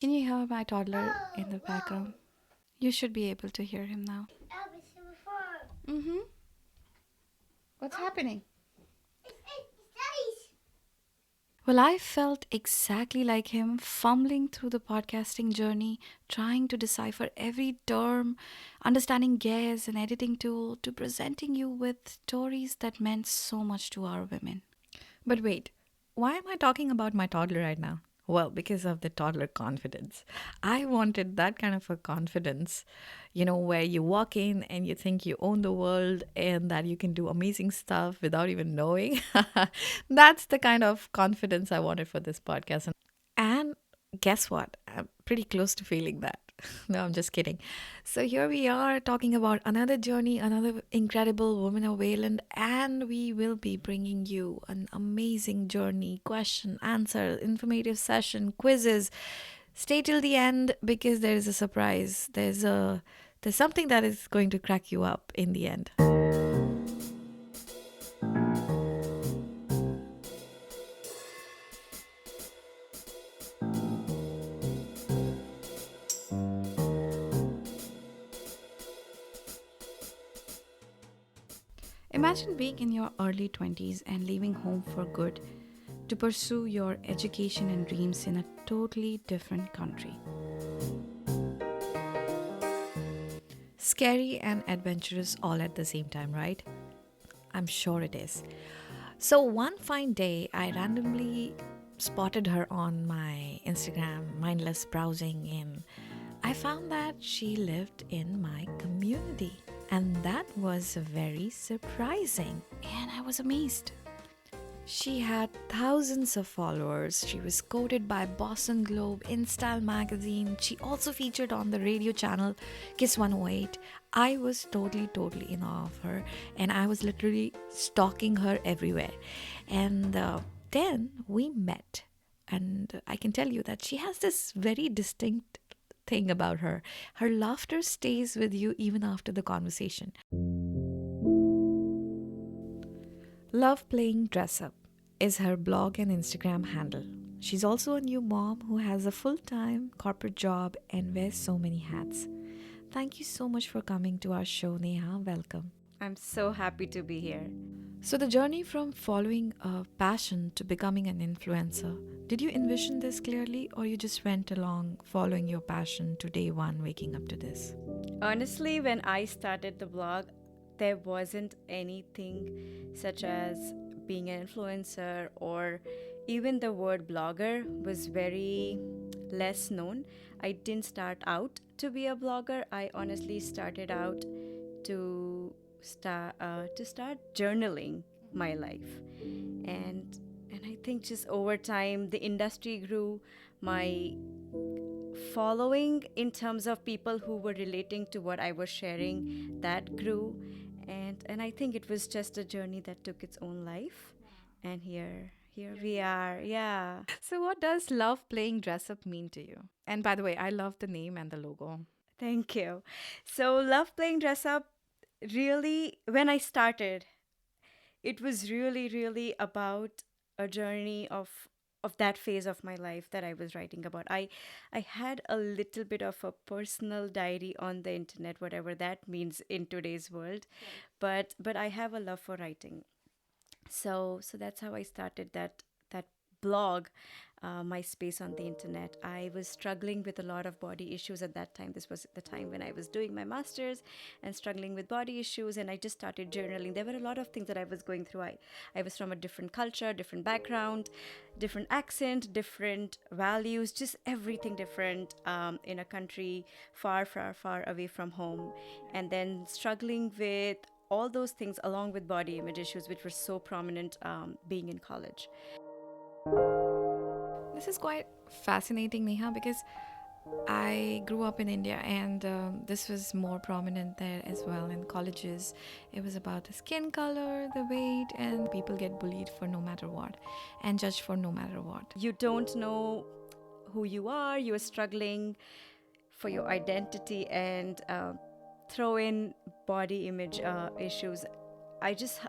Can you hear my toddler in the background? You should be able to hear him now. Mm-hmm. What's happening? Well, I felt exactly like him, fumbling through the podcasting journey, trying to decipher every term, understanding gears and editing tool, to presenting you with stories that meant so much to our women. But wait, why am I talking about my toddler right now? Well, because of the toddler confidence. I wanted that kind of a confidence, where you walk in and you think you own the world and that you can do amazing stuff without even knowing. That's the kind of confidence I wanted for this podcast. And guess what? I'm pretty close to feeling that. No, I'm just kidding. So here we are talking about another journey, another incredible woman of Wayland, and we will be bringing you an amazing journey, question, answer, informative session, quizzes. Stay till the end because there is a surprise. There's something that is going to crack you up in the end. Imagine being in your early 20s and leaving home for good to pursue your education and dreams in a totally different country. Scary and adventurous all at the same time, right? I'm sure it is. So one fine day, I randomly spotted her on my Instagram, mindless browsing, and I found that she lived in my community. And that was very surprising. And I was amazed. She had thousands of followers. She was quoted by Boston Globe, InStyle magazine. She also featured on the radio channel Kiss 108. I was totally in awe of her, and I was literally stalking her everywhere. And then we met, and I can tell you that she has this very distinct thing about her. Her laughter stays with you even after the conversation. Love Playing Dressup is her blog and Instagram handle. She's also a new mom who has a full time corporate job and wears so many hats. Thank you so much for coming to our show, Neha. Welcome. I'm so happy to be here. So, the journey from following a passion to becoming an influencer, did you envision this clearly or you just went along following your passion to day one, waking up to this? Honestly, when I started the blog, there wasn't anything such as being an influencer, or even the word blogger was very less known. I didn't start out to be a blogger. I honestly started out to start journaling my life, and I think just over time the industry grew. My following in terms of people who were relating to what I was sharing, that grew, and I think it was just a journey that took its own life, and here we are. Yeah. So, what does love playing dress up mean to you? And by the way, I love the name and the logo. Thank you. So love playing dress up, really, when I started, it was really about a journey of that phase of my life that I was writing about. I had a little bit of a personal diary on the internet, whatever that means in today's world. But I have a love for writing. So that's how I started that blog, my space on the internet. I was struggling with a lot of body issues at that time. This was the time when I was doing my masters and struggling with body issues, and I just started journaling. There were a lot of things that I was going through. I was from a different culture, different background, different accent, different values, just everything different, in a country far away from home, and then struggling with all those things along with body image issues, which were so prominent, being in college. This is quite fascinating, Neha, because I grew up in India and this was more prominent there as well in colleges. It was about the skin color, the weight, and people get bullied for no matter what and judged for no matter what. You don't know who you are, you are struggling for your identity, and throw in body image issues. I just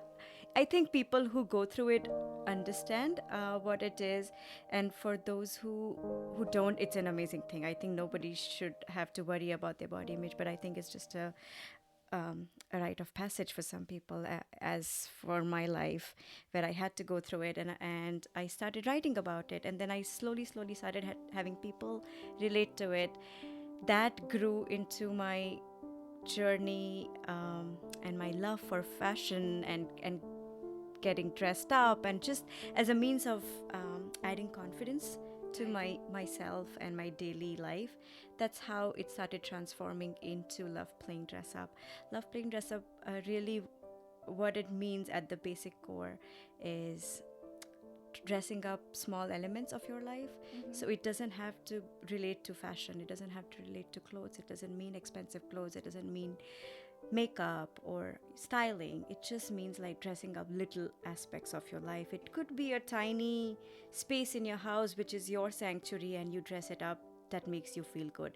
I think people who go through it understand what it is, and for those who don't, it's an amazing thing. I think nobody should have to worry about their body image, but I think it's just a rite of passage for some people. As for my life, where I had to go through it, and I started writing about it, and then I slowly started having people relate to it. That grew into my journey, and my love for fashion and getting dressed up, and just as a means of adding confidence to myself and my daily life. That's how it started transforming into love playing dress up. Love playing dress up, really what it means at the basic core is dressing up small elements of your life. So it doesn't have to relate to fashion, it doesn't have to relate to clothes, it doesn't mean expensive clothes, it doesn't mean makeup or styling. It just means like dressing up little aspects of your life. It could be a tiny space in your house which is your sanctuary, and you dress it up, that makes you feel good.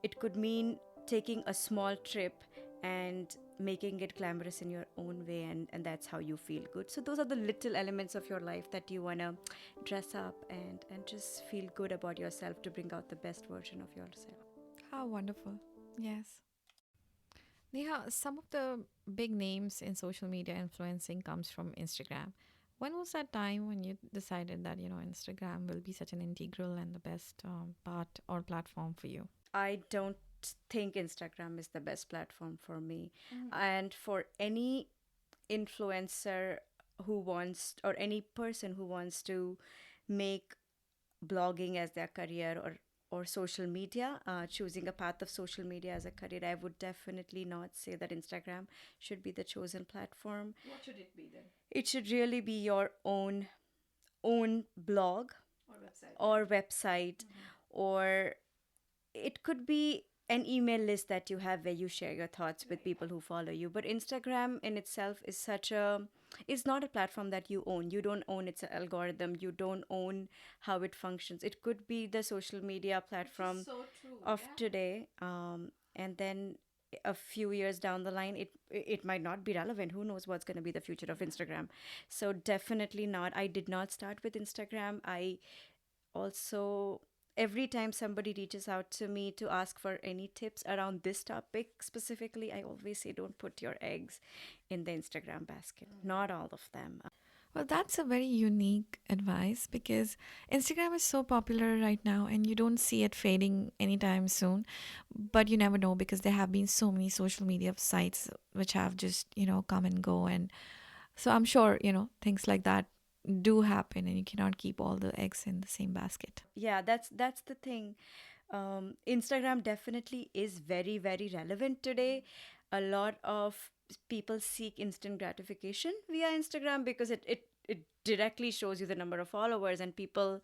It could mean taking a small trip and making it glamorous in your own way, and that's how you feel good. So those are the little elements of your life that you want to dress up and just feel good about yourself, to bring out the best version of yourself. How wonderful. Yes. Neha, some of the big names in social media influencing comes from Instagram. When was that time when you decided that, Instagram will be such an integral and the best part or platform for you? I don't think Instagram is the best platform for me. And for any influencer who wants, or any person who wants to make blogging as their career, or social media, choosing a path of social media as a career, I would definitely not say that Instagram should be the chosen platform. What should it be then? It should really be your own blog Or website? or website, or it could be an email list that you have where you share your thoughts with people who follow you. But Instagram in itself is such a, it's not a platform that you own. You don't own its algorithm, you don't own how it functions. It could be the social media platform So true. of Yeah. today, and then a few years down the line, it might not be relevant. Who knows what's going to be the future of Instagram? So definitely not. I did not start with Instagram. I also, every time somebody reaches out to me to ask for any tips around this topic specifically, I always say don't put your eggs in the Instagram basket. Not all of them. Well, that's a very unique advice because Instagram is so popular right now and you don't see it fading anytime soon. But you never know because there have been so many social media sites which have just, come and go. And so I'm sure, things like that do happen and you cannot keep all the eggs in the same basket. Yeah, that's the thing. Instagram definitely is very relevant today. A lot of people seek instant gratification via Instagram because it directly shows you the number of followers, and people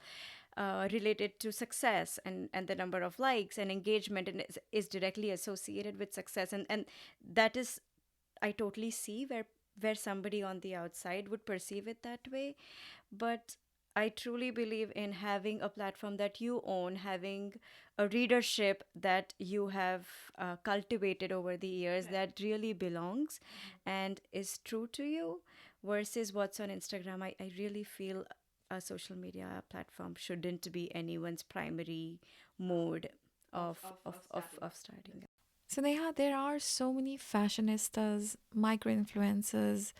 relate it to success, and the number of likes and engagement, and is directly associated with success, and that is, I totally see where somebody on the outside would perceive it that way. But I truly believe in having a platform that you own, having a readership that you have cultivated over the years, that really belongs and is true to you, versus what's on Instagram. I really feel a social media platform shouldn't be anyone's primary mode of starting. So, Neha, there are so many fashionistas, micro influencers,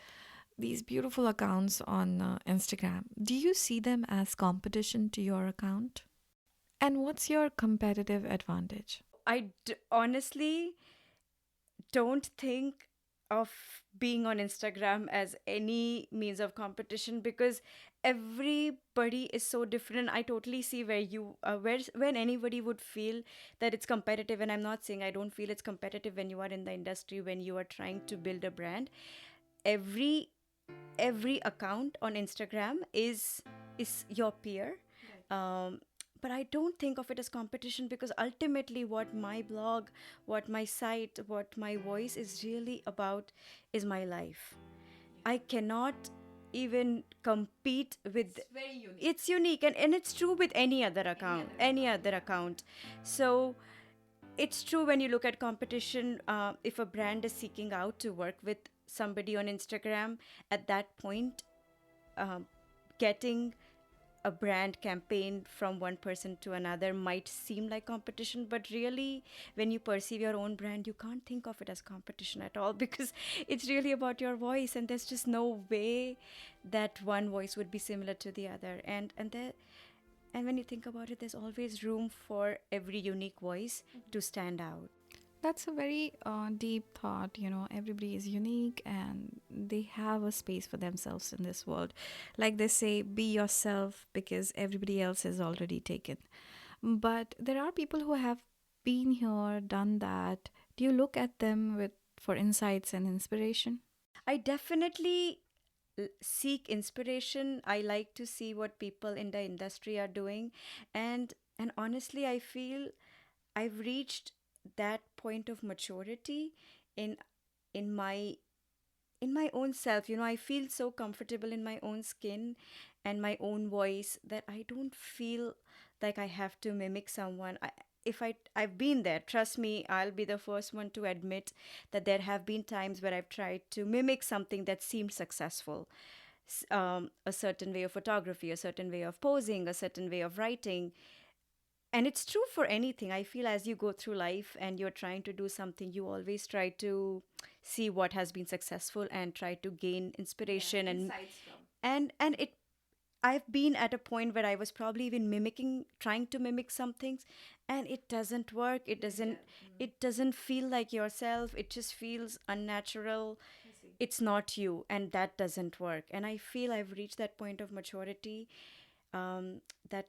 these beautiful accounts on Instagram. Do you see them as competition to your account? And what's your competitive advantage? Honestly don't think of being on Instagram as any means of competition, because everybody is so different. I totally see where you where when anybody would feel that it's competitive, and I'm not saying I don't feel it's competitive when you are in the industry, when you are trying to build a brand. Every every account on Instagram is your peer. Um, but I don't think of it as competition, because ultimately what my blog, what my site, what my voice is really about is my life. I cannot even compete with, it's unique, and it's true with any other account, any other account. So it's true when you look at competition, if a brand is seeking out to work with somebody on Instagram, at that point, um, getting a brand campaign from one person to another might seem like competition, but really, when you perceive your own brand, you can't think of it as competition at all because it's really about your voice, and there's just no way that one voice would be similar to the other. And when you think about it, there's always room for every unique voice to stand out. That's a very deep thought. Everybody is unique and they have a space for themselves in this world. Like they say, be yourself because everybody else is already taken. But there are people who have been here, done that. Do you look at them with for insights and inspiration? I definitely seek inspiration. I like to see what people in the industry are doing, and honestly, I feel I've reached that point of maturity in in my in my own self. I feel so comfortable in my own skin and my own voice that I don't feel like I have to mimic someone. If I've been there, trust me, I'll be the first one to admit that there have been times where I've tried to mimic something that seemed successful. A certain way of photography, a certain way of posing, a certain way of writing. And it's true for anything. I feel as you go through life and you're trying to do something, you always try to see what has been successful and try to gain inspiration and it I've been at a point where I was probably even trying to mimic some things, and it doesn't work. It doesn't feel like yourself. It just feels unnatural. It's not you, and that doesn't work. And I feel I've reached that point of maturity, that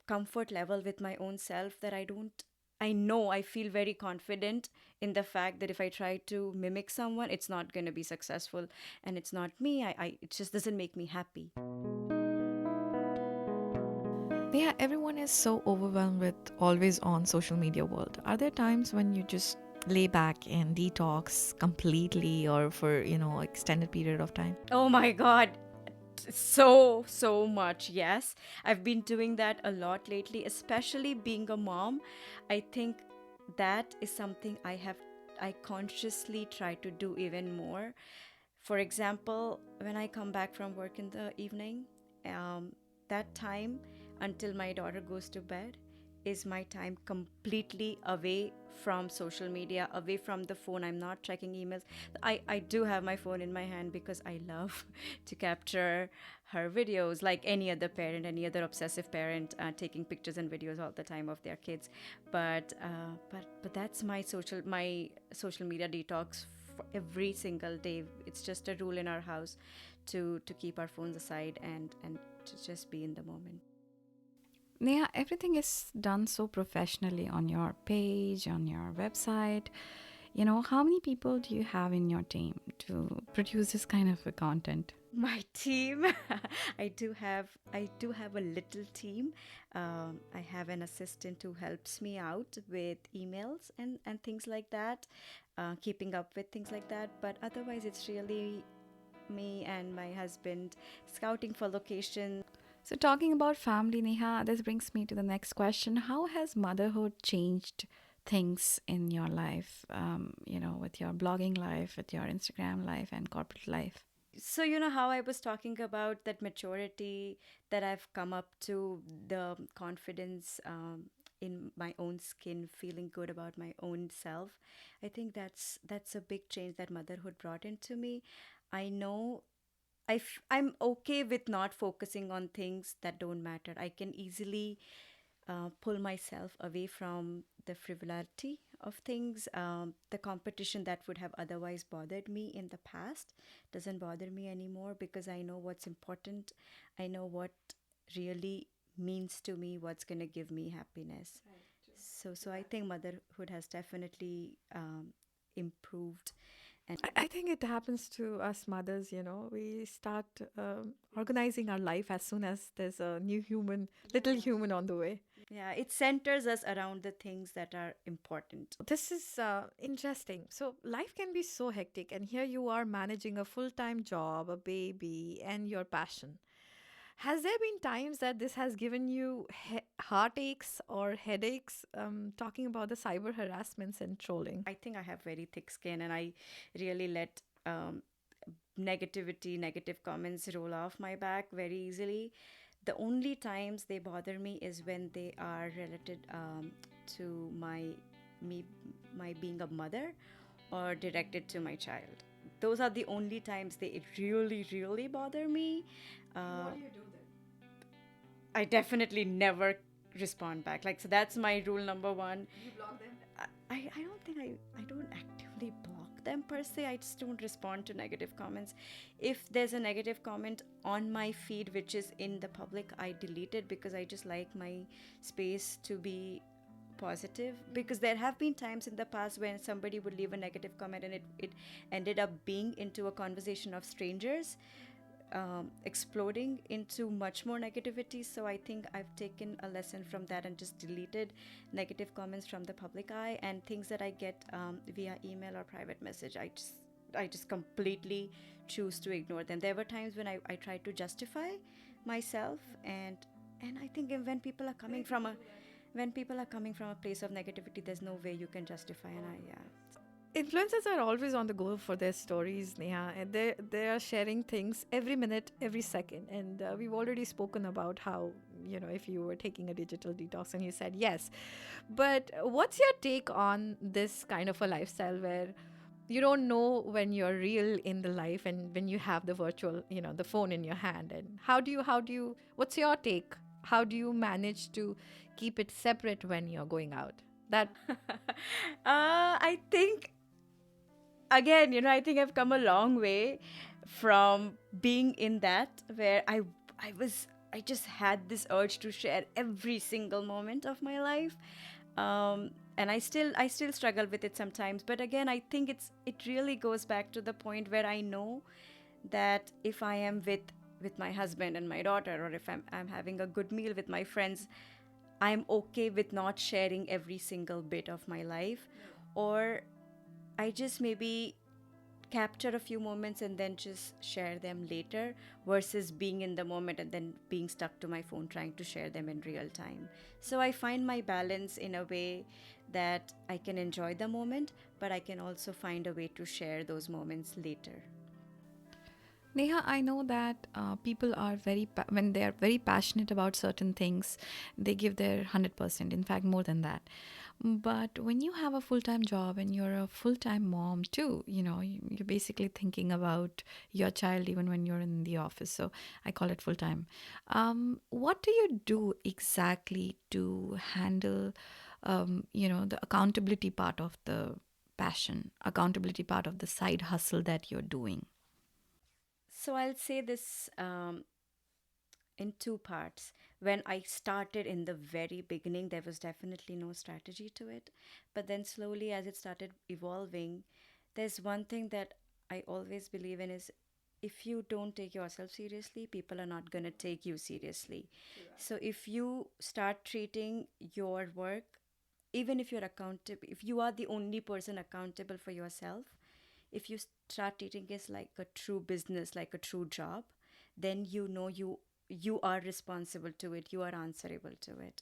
comfort level with my own self that I know I feel very confident in the fact that if I try to mimic someone, it's not going to be successful and it's not me. It just doesn't make me happy. Yeah, everyone is so overwhelmed with always on social media world. Are there times when you just lay back and detox completely or for, extended period of time? Oh my God. So much. Yes. I've been doing that a lot lately, especially being a mom. I think that is something I consciously try to do even more. For example, when I come back from work in the evening, um, that time until my daughter goes to bed is my time completely away from social media, away from the phone. I'm not checking emails. I do have my phone in my hand because I love to capture her videos like any other parent, any other obsessive parent, taking pictures and videos all the time of their kids. But that's my social media detox for every single day. It's just a rule in our house to keep our phones aside and to just be in the moment. Neha, everything is done so professionally on your page, on your website. How many people do you have in your team to produce this kind of a content? My team, I do have a little team. I have an assistant who helps me out with emails and things like that, keeping up with things like that. But otherwise, it's really me and my husband scouting for location. So, talking about family, Neha, this brings me to the next question. How has motherhood changed things in your life, with your blogging life, with your Instagram life, and corporate life? So you know how I was talking about that maturity that I've come up to, the confidence, in my own skin, feeling good about my own self. I think that's a big change that motherhood brought into me. I know I'm okay with not focusing on things that don't matter. I can easily pull myself away from the frivolity of things. The competition that would have otherwise bothered me in the past doesn't bother me anymore because I know what's important. I know what really means to me, what's going to give me happiness. So I think motherhood has definitely improved. And I think it happens to us mothers, we start organizing our life as soon as there's a new human, little human on the way. yeah, it centers us around the things that are important. This is interesting. So, life can be so hectic, and here you are managing a full time job, a baby, and your passion. Has there been times that this has given you heartaches or headaches? Talking about the cyber harassments and trolling. I think I have very thick skin and I really let negativity, negative comments roll off my back very easily. The only times they bother me is when they are related to me my being a mother or directed to my child. Those are the only times they really really bother me. Uh, I definitely never respond back. Like, so that's my rule number one. I don't think I don't actively block them per se. I just don't respond to negative comments. If there's a negative comment on my feed which is in the public, I delete it because I just like my space to be positive. Because there have been times in the past when somebody would leave a negative comment and it ended up being into a conversation of strangers, exploding into much more negativity. So I think I've taken a lesson from that and just deleted negative comments from the public eye, and things that I get via email or private message. I just completely choose to ignore them. There were times when I tried to justify myself, and I think when people are coming from a place of negativity, there's no way you can justify. And I yeah. Influencers are always on the go for their stories, Neha, and they are sharing things every minute, every second. And we've already spoken about how, if you were taking a digital detox, and you said yes. But what's your take on this kind of a lifestyle where you don't know when you're real in the life and when you have the virtual, the phone in your hand? And how do you what's your take? How do you manage to keep it separate when you're going out? That I think, again, I think I've come a long way from being in that, where I just had this urge to share every single moment of my life. And I still struggle with it sometimes, but again, I think it really goes back to the point where I know that if I am with my husband and my daughter, or if I'm having a good meal with my friends, I'm okay with not sharing every single bit of my life. Or I just maybe capture a few moments and then just share them later, versus being in the moment and then being stuck to my phone trying to share them in real time. So I find my balance in a way that I can enjoy the moment, but I can also find a way to share those moments later. Neha, I know that people are when they are very passionate about certain things, they give their 100%, in fact, more than that. But when you have a full time job and you're a full time mom too, you're basically thinking about your child even when you're in the office. So I call it full time. What do you do exactly to handle, the accountability part of the passion, accountability part of the side hustle that you're doing? So I'll say this in two parts. When I started in the very beginning, there was definitely no strategy to it. But then slowly, as it started evolving, there's one thing that I always believe in is, if you don't take yourself seriously, people are not going to take you seriously. So if you start treating your work, even if you're accountable, if you are the only person accountable for yourself, if you start treating it like a true business, like a true job, then you are responsible to it, you are answerable to it.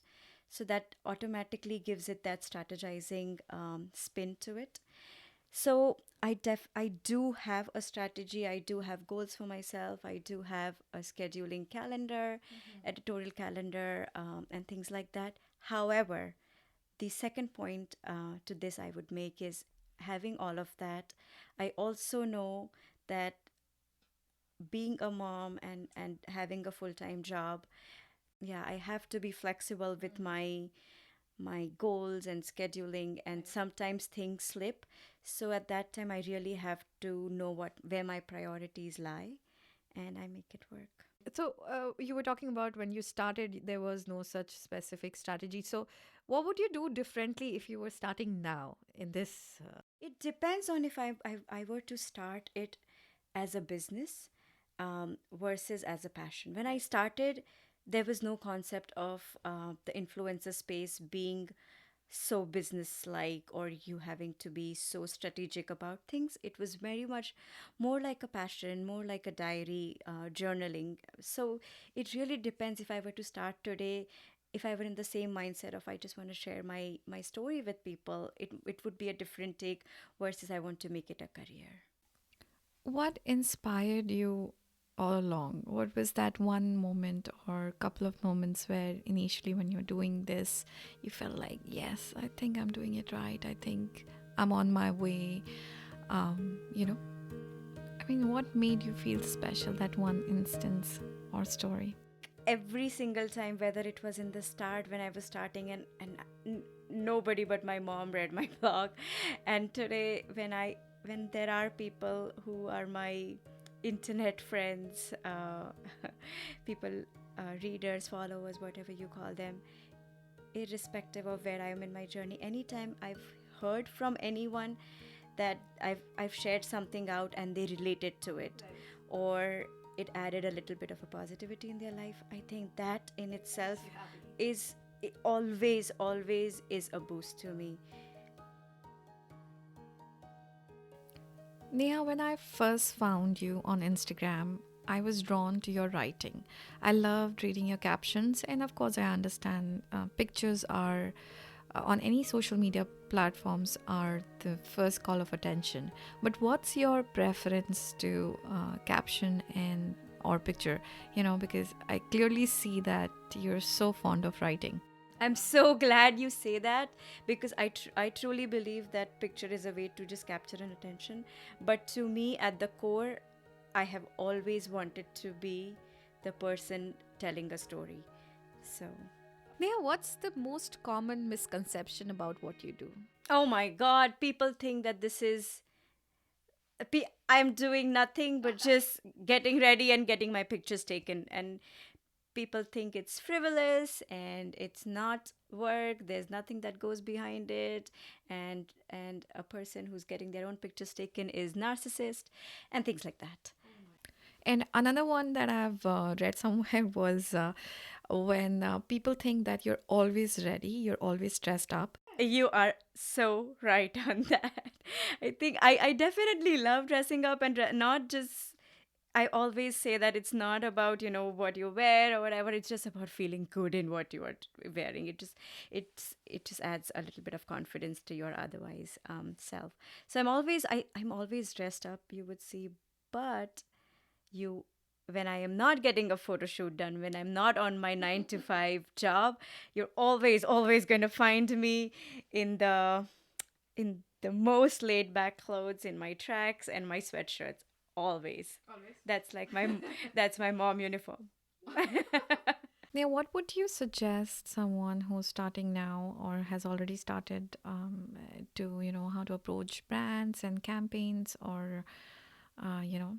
So that automatically gives it that strategizing spin to it. So I do have a strategy, I do have goals for myself, I do have a scheduling calendar, editorial calendar, and things like that. However, the second point to this I would make is, having all of that, I also know that being a mom and having a full-time job, yeah, I have to be flexible with my goals and scheduling, and sometimes things slip. So at that time, I really have to know where my priorities lie, and I make it work. So, you were talking about when you started, there was no such specific strategy. So, what would you do differently if you were starting now in this? It depends on if I were to start it as a business, versus as a passion. When I started, there was no concept of the influencer space being so business like, or you having to be so strategic about things. It was very much more like a passion, more like a diary, journaling. So it really depends. If I were to start today, if I were in the same mindset of I just want to share my story with people, it would be a different take, versus I want to make it a career. What inspired you all along? What was that one moment or couple of moments where initially when you're doing this, you felt like, yes, I think I'm doing it right. I think I'm on my way. You know, I mean, what made you feel special, that one instance or story? Every single time, whether it was in the start when I was starting, and nobody but my mom read my blog, and today when there are people who are my internet friends, people, readers, followers, whatever you call them, irrespective of where I am in my journey, anytime I've heard from anyone that I've shared something out and they related to it, or it added a little bit of a positivity in their life, I think that in itself is, it always is a boost to me. Neha, when I first found you on Instagram, I was drawn to your writing. I loved reading your captions, and of course, I understand pictures are on any social media platforms are the first call of attention. But what's your preference to caption and or picture? You know, because I clearly see that you're so fond of writing. I'm so glad you say that, because I truly believe that picture is a way to just capture an attention. But to me, at the core, I have always wanted to be the person telling a story. So, Neha, what's the most common misconception about what you do? oh my God, people think that I'm doing nothing but just getting ready and getting my pictures taken. And people think it's frivolous and it's not work. There's nothing that goes behind it. And a person who's getting their own pictures taken is narcissist and things like that. And another one that I've read somewhere was when people think that you're always ready, you're always dressed up. You are so right on that. I think I definitely love dressing up, and not just, I always say that it's not about, what you wear or whatever. It's just about feeling good in what you are wearing. It just adds a little bit of confidence to your otherwise self. So I'm always dressed up, you would see, but you when I am not getting a photo shoot done, when I'm not on my 9 to 5 job, you're always going to find me in the most laid back clothes, in my tracks and my sweatshirts. Always. That's like my that's my mom uniform. Now, what would you suggest someone who's starting now or has already started to, how to approach brands and campaigns or,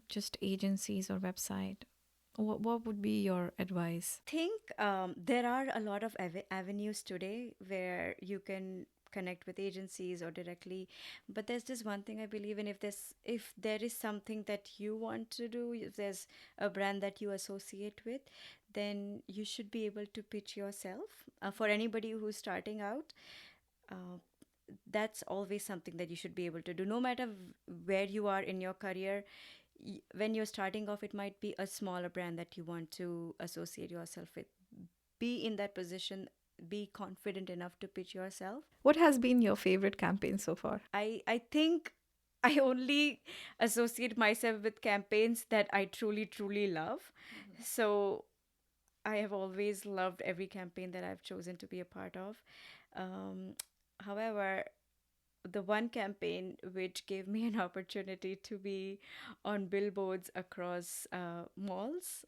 just agencies or website? What would be your advice? Think there are a lot of avenues today where you can connect with agencies or directly, but there's just one thing I believe in. If there is something that you want to do, if there's a brand that you associate with, then you should be able to pitch yourself. For anybody who's starting out, uh, that's always something that you should be able to do, no matter where you are in your career. When you're starting off, it might be a smaller brand that you want to associate yourself with. Be in that position, be confident enough to pitch yourself. What has been your favorite campaign so far? I think I only associate myself with campaigns that I truly love. So I have always loved every campaign that I've chosen to be a part of. Um, However, the one campaign which gave me an opportunity to be on billboards across malls.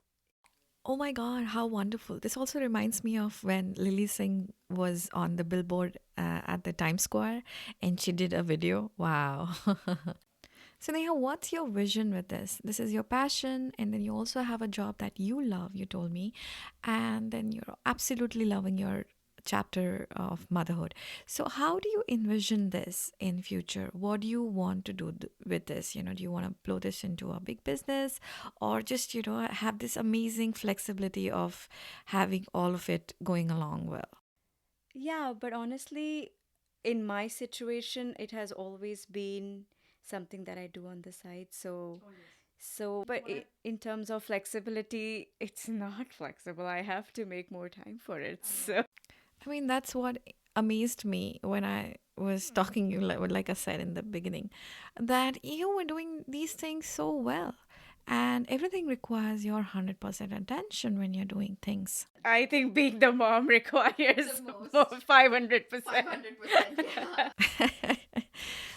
Oh my God, how wonderful. This also reminds me of when Lily Singh was on the billboard at the Times Square and she did a video. Wow. So, Neha, what's your vision with this? This is your passion, and then you also have a job that you love, you told me, and then you're absolutely loving your chapter of motherhood. So, how do you envision this in future? What do you want to do with this? Do you want to blow this into a big business, or just have this amazing flexibility of having all of it going along well? Yeah, but honestly, in my situation, it has always been something that I do on the side. But in terms of flexibility, it's not flexible. I have to make more time for it. So, I mean, that's what amazed me when I was talking, like I said in the beginning, that you were doing these things so well. And everything requires your 100% attention when you're doing things. I think being the mom requires more 500%.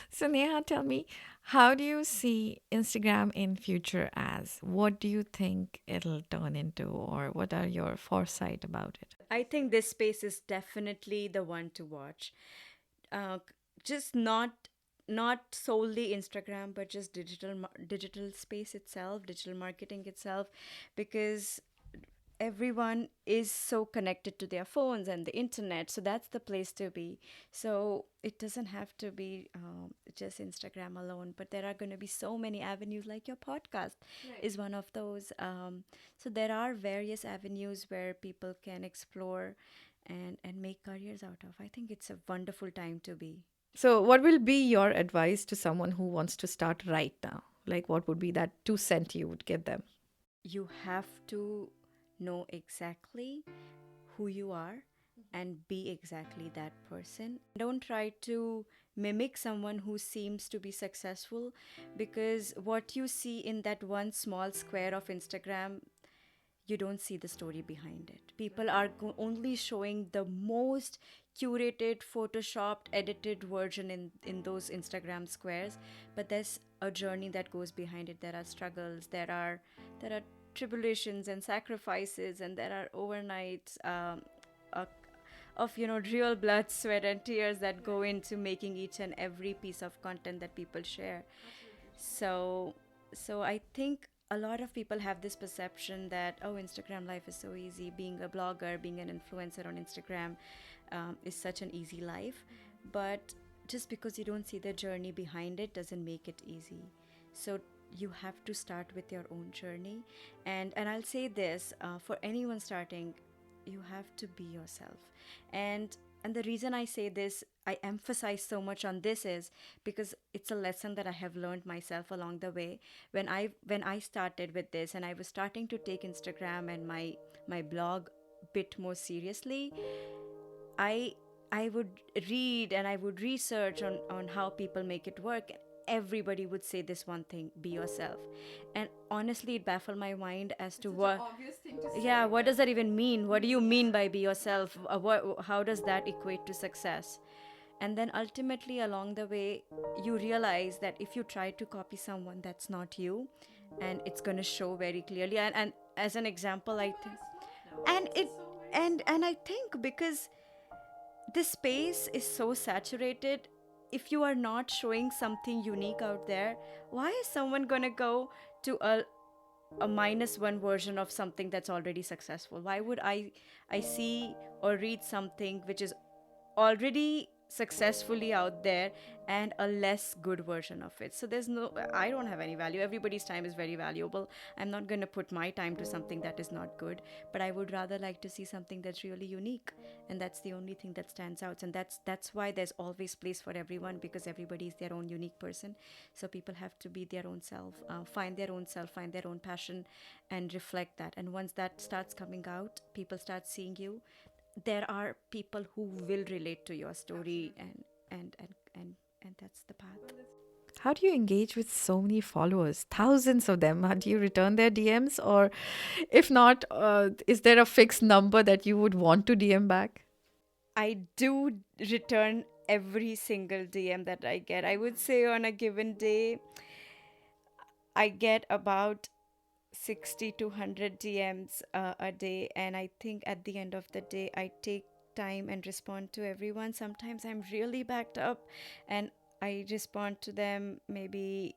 So Neha, tell me, how do you see Instagram in future as? What do you think it'll turn into, or what are your foresight about it? I think this space is definitely the one to watch. uh, just not solely Instagram, but just digital space itself, digital marketing itself, because everyone is so connected to their phones and the internet, so that's the place to be. So it doesn't have to be just Instagram alone, but there are going to be so many avenues, like your podcast is one of those. So there are various avenues where people can explore and make careers out of. I think it's a wonderful time to be. So, what will be your advice to someone who wants to start right now? Like, what would be that 2 cent you would give them? You have to know exactly who you are and be exactly that person. Don't try to mimic someone who seems to be successful, because what you see in that one small square of Instagram, you don't see the story behind it. People are only showing the most curated, photoshopped, edited version in those Instagram squares, but there's a journey that goes behind it. There are struggles, there are tribulations and sacrifices, and there are overnights uh, of real blood, sweat, and tears that go into making each and every piece of content that people share. So I think a lot of people have this perception that, oh, Instagram life is so easy, being a blogger, being an influencer on Instagram is such an easy life. But just because you don't see the journey behind it doesn't make it easy. So you have to start with your own journey. And I'll say this, for anyone starting, you have to be yourself. And the reason I say this, I emphasize so much on this, is because it's a lesson that I have learned myself along the way. When I started with this, and I was starting to take Instagram and my blog bit more seriously, I I would read and I would research on how people make it work. Everybody would say this one thing: be yourself. And honestly, it baffled my mind as to what. Yeah, what does that even mean? What do you mean by be yourself? How does that equate to success? And then ultimately, along the way, you realize that if you try to copy someone, that's not you, and it's going to show very clearly. And as an example, I think, and it and I think, because this space is so saturated, if you are not showing something unique out there, why is someone going to go to a minus one version of something that's already successful? Why would I see or read something which is already successfully out there and a less good version of it? So I don't have any value. Everybody's time is very valuable. I'm not going to put my time to something that is not good, but I would rather like to see something that's really unique, and that's the only thing that stands out. And that's why there's always place for everyone, because everybody is their own unique person. So people have to be their own self, find their own self, find their own passion, and reflect that. And once that starts coming out, people start seeing you. There are people who will relate to your story, and that's the path. How do you engage with so many followers, thousands of them? Do you return their DMs, or if not, is there a fixed number that you would want to DM back? I do return every single DM that I get. I would say on a given day, I get about 60 to 100 DMs a day. And I think at the end of the day, I take time and respond to everyone. Sometimes I'm really backed up and I respond to them maybe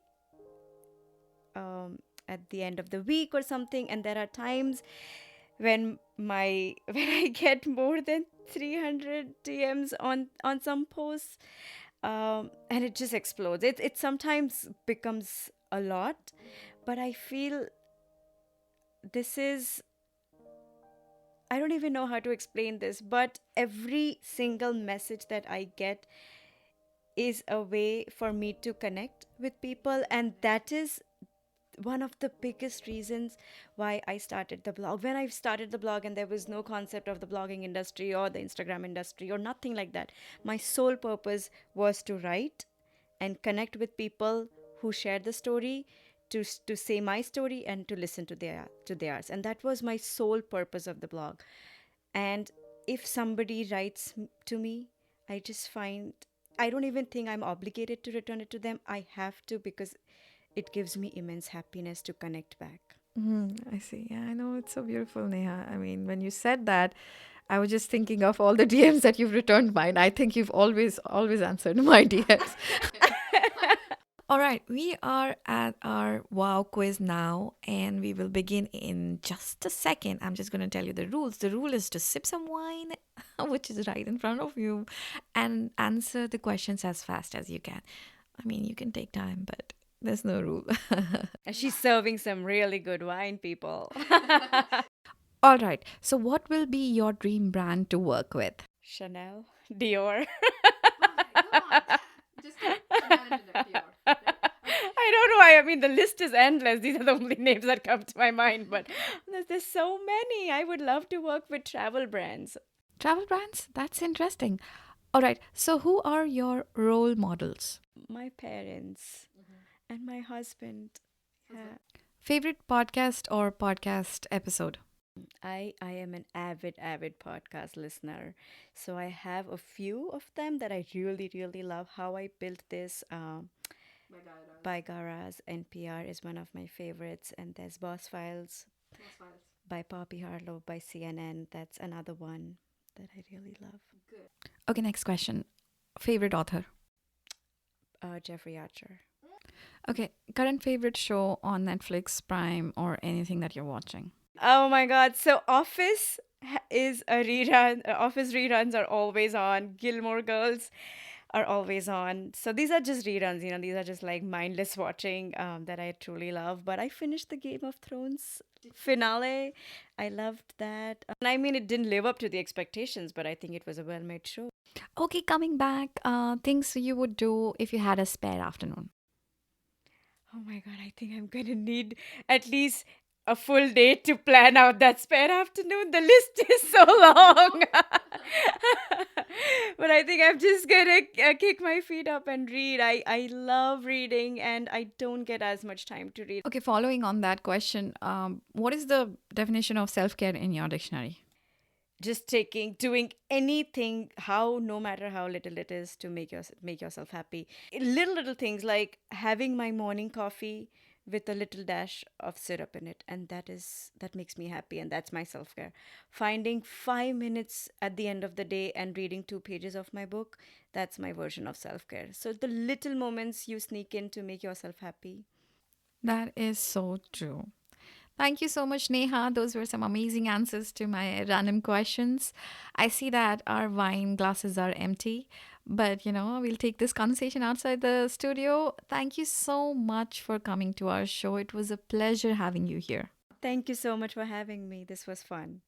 at the end of the week or something. And there are times when I get more than 300 DMs on some posts, and it just explodes. It sometimes becomes a lot, but I feel this is, I don't even know how to explain this, but every single message that I get is a way for me to connect with people, and that is one of the biggest reasons why I started the blog. When I started the blog, and there was no concept of the blogging industry or the Instagram industry or nothing like that, my sole purpose was to write and connect with people who share the story, to say my story and to listen to theirs. And that was my sole purpose of the blog. And if somebody writes to me, I just find, I don't even think I'm obligated to return it to them. I have to, because it gives me immense happiness to connect back. I see. Yeah, I know it's so beautiful, Neha. I mean, when you said that, I was just thinking of all the DMs that you've returned mine. I think you've always answered my DMs. All right, we are at our wow quiz now, and we will begin in just a second. I'm just going to tell you the rules. The rule is to sip some wine, which is right in front of you, and answer the questions as fast as you can. I mean, you can take time, but there's no rule. And she's serving some really good wine, people. All right, so what will be your dream brand to work with? Chanel, Dior. Just Dior. I don't know why. I mean, the list is endless. These are the only names that come to my mind, but there's so many. I would love to work with travel brands. Travel brands? That's interesting. All right, so who are your role models? My parents and my husband. Yeah. Favorite podcast or podcast episode? I am an avid podcast listener. So I have a few of them that I really, really love. How I Built This by Garaz. NPR is one of my favorites. And there's Boss Files by Poppy Harlow by CNN. That's another one that I really love. Okay, next question. Favorite author? Jeffrey Archer. Okay, current favorite show on Netflix, Prime, or anything that you're watching? Oh my God. So Office is a rerun. Office reruns are always on. Gilmore Girls are always on. So these are just reruns, these are just like mindless watching that I truly love. But I finished the Game of Thrones finale. I loved that. And I mean, it didn't live up to the expectations, but I think it was a well made show. Okay, coming back, things you would do if you had a spare afternoon. Oh my God, I think I'm gonna need at least a full day to plan out that spare afternoon. The list is so long. But I think I'm just gonna kick my feet up and read. I love reading, and I don't get as much time to read. Okay, following on that question, what is the definition of self care in your dictionary? Just doing anything, no matter how little it is, to make yourself happy. Little things like having my morning coffee with a little dash of syrup in it, and that makes me happy, and that's my self-care. Finding 5 minutes at the end of the day and reading 2 pages of my book, that's my version of self-care. So the little moments you sneak in to make yourself happy. That is so true. Thank you so much, Neha. Those were some amazing answers to my random questions. I see that our wine glasses are empty, but we'll take this conversation outside the studio. Thank you so much for coming to our show. It was a pleasure having you here. Thank you so much for having me. This was fun.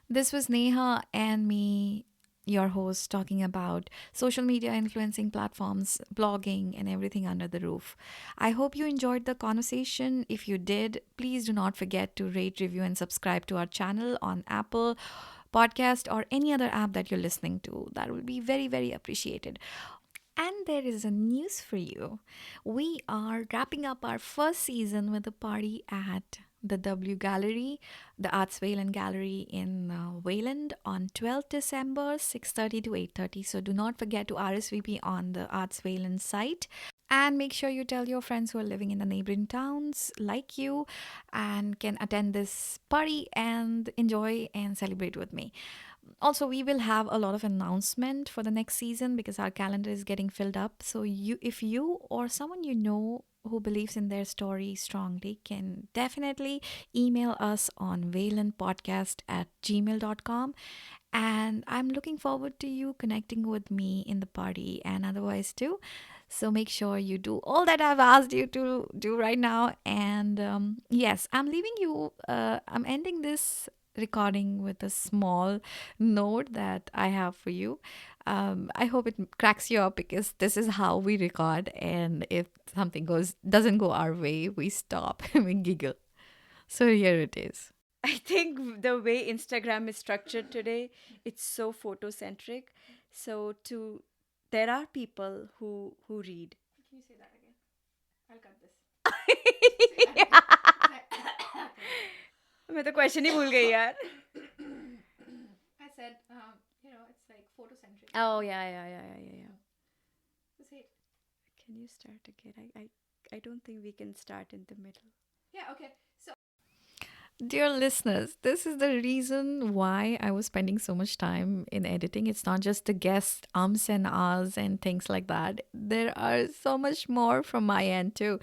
This was Neha and me, your host, talking about social media influencing platforms, blogging, and everything under the roof. I hope you enjoyed the conversation. If you did, please do not forget to rate, review, and subscribe to our channel on Apple Podcast or any other app that you're listening to. That will be very, very appreciated. And there is a news for you. We are wrapping up our first season with a party at the W Gallery, the Arts Wayland Gallery in Wayland on 12th December, 6:30 to 8:30. So do not forget to RSVP on the Arts Wayland site. And make sure you tell your friends who are living in the neighboring towns like you and can attend this party and enjoy and celebrate with me. Also, we will have a lot of announcement for the next season because our calendar is getting filled up. So if you or someone you know who believes in their story strongly can definitely email us on waylandpodcast@gmail.com. And I'm looking forward to you connecting with me in the party and otherwise too. So make sure you do all that I've asked you to do right now. And yes, I'm leaving you, I'm ending this recording with a small note that I have for you. I hope it cracks you up because this is how we record, and if something goes doesn't go our way, we stop and we giggle. So here it is. I think the way Instagram is structured today, it's so photocentric. So to there are people who read. Can you say that again? I'll cut this. Say that again. मैं तो question ही भूल गई यार. I said, it's like photocentric. Oh yeah. So say it. Can you start again? I don't think we can start in the middle. Yeah, okay. So Dear listeners, this is the reason why I was spending so much time in editing. It's not just the guest ums and ahs and things like that. There are so much more from my end too.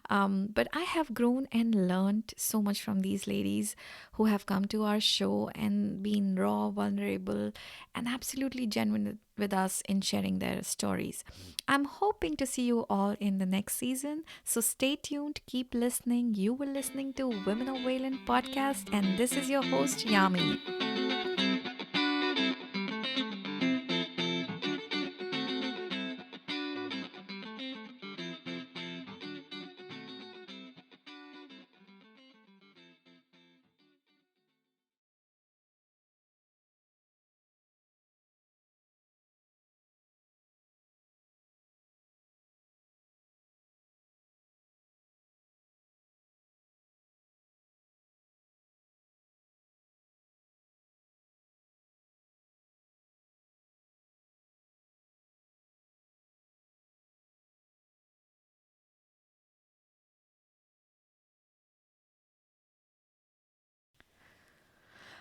But I have grown and learned so much from these ladies who have come to our show and been raw, vulnerable, and absolutely genuine with us in sharing their stories. I'm hoping to see you all in the next season. So stay tuned, keep listening. You were listening to Women of Wayland podcast, and this is your host, Yami.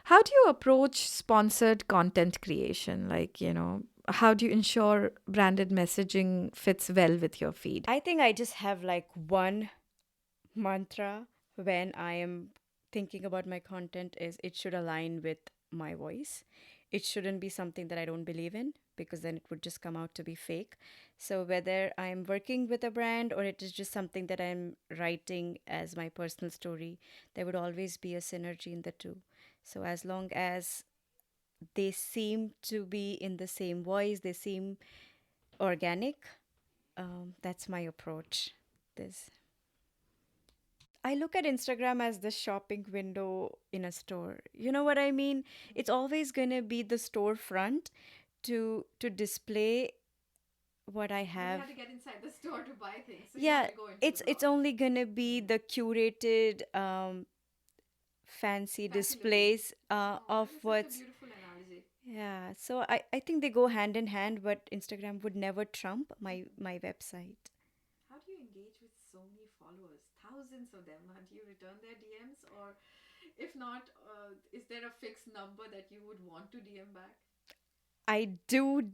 How do you approach sponsored content creation? How do you ensure branded messaging fits well with your feed? I think I just have like one mantra when I am thinking about my content is it should align with my voice. It shouldn't be something that I don't believe in because then it would just come out to be fake. So whether I'm working with a brand or it is just something that I'm writing as my personal story, there would always be a synergy in the two. So as long as they seem to be in the same voice, they seem organic, that's my approach. This I look at Instagram as the shopping window in a store. You know what I mean? It's always going to be the storefront to display what I but you have. have to get inside the store to buy things, so you have Yeah, to go into the it's blog. only going to be the curated fancy Fancy looking. displays Oh, of that was such a what's beautiful analogy. yeah. So I think they go hand in hand, but Instagram would never trump my website. How do you engage with so many followers? Thousands of them. Do you return their DMs? Or if not, is there a fixed number that you would want to DM back? I do